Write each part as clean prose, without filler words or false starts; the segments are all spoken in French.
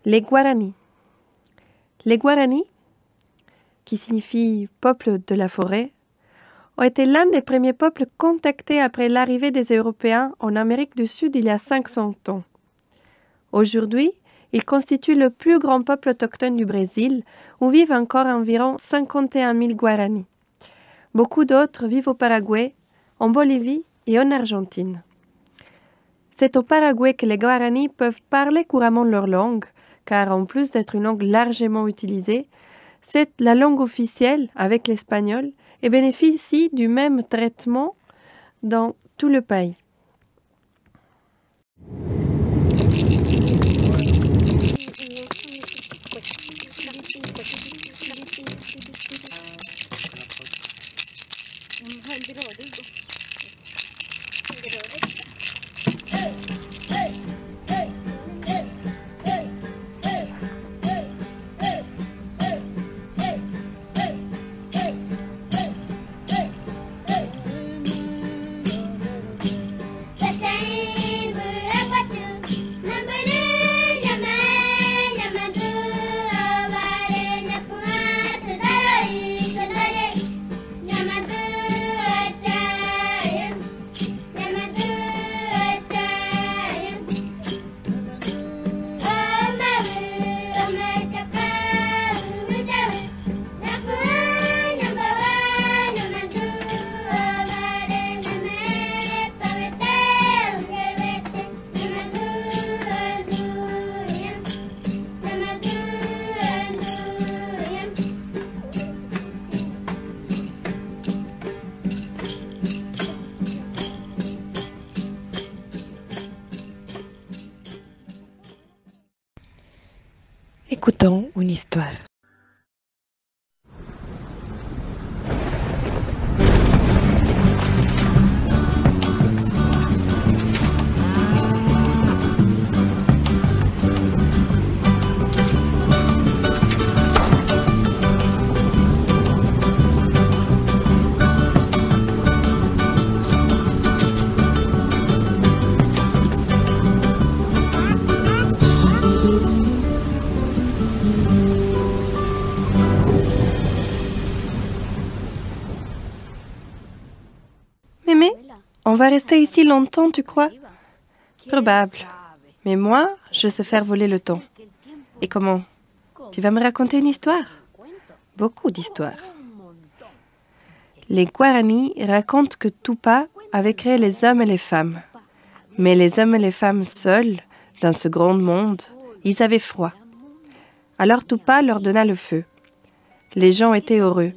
Les Guaranis. Les Guaranis, qui signifie « peuple de la forêt », ont été l'un des premiers peuples contactés après l'arrivée des Européens en Amérique du Sud il y a 500 ans. Aujourd'hui, ils constituent le plus grand peuple autochtone du Brésil, où vivent encore environ 51 000 Guaranis. Beaucoup d'autres vivent au Paraguay, en Bolivie et en Argentine. C'est au Paraguay que les Guaranis peuvent parler couramment leur langue, car en plus d'être une langue largement utilisée, c'est la langue officielle avec l'espagnol et bénéficie du même traitement dans tout le pays. Écoutons une histoire. Mémé, on va rester ici longtemps, tu crois? Probable. Mais moi, je sais faire voler le temps. Et comment? Tu vas me raconter une histoire? Beaucoup d'histoires. Les Guaranis racontent que Tupa avait créé les hommes et les femmes. Mais les hommes et les femmes seuls, dans ce grand monde, ils avaient froid. Alors Tupa leur donna le feu. Les gens étaient heureux.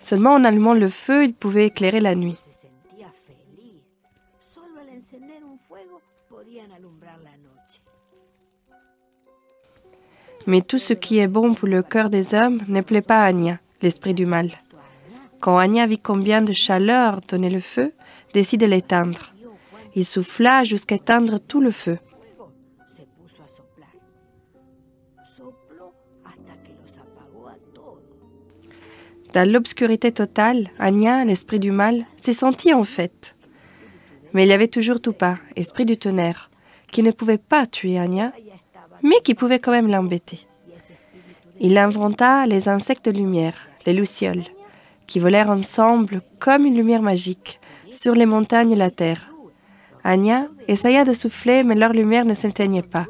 Seulement en allumant le feu, ils pouvaient éclairer la nuit. Mais tout ce qui est bon pour le cœur des hommes ne plaît pas à Anya, l'esprit du mal. Quand Anya vit combien de chaleur donnait le feu, décide de l'éteindre. Il souffla jusqu'à éteindre tout le feu. Dans l'obscurité totale, Anya, l'esprit du mal, s'est senti en fête. Mais il y avait toujours Tupa, esprit du tonnerre, qui ne pouvait pas tuer Anya, mais qui pouvait quand même l'embêter. Il inventa les insectes de lumière, les lucioles, qui volèrent ensemble comme une lumière magique sur les montagnes et la terre. Anya essaya de souffler, mais leur lumière ne s'éteignait pas.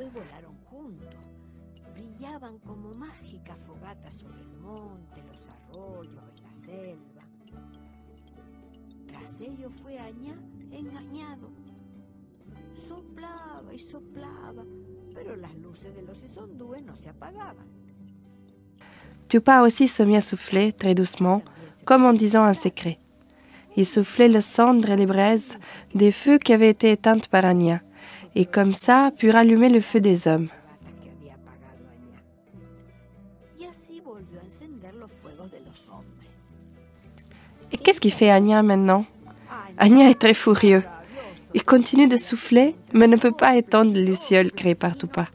Tupa aussi se mit à souffler très doucement, comme en disant un secret. Il soufflait le cendre et les braises des feux qui avaient été éteintes par Anya, et comme ça put rallumer le feu des hommes. Et qu'est-ce qui fait Anya maintenant? Anya est très furieux. Il continue de souffler, mais ne peut pas éteindre les lucioles créées par Tupa.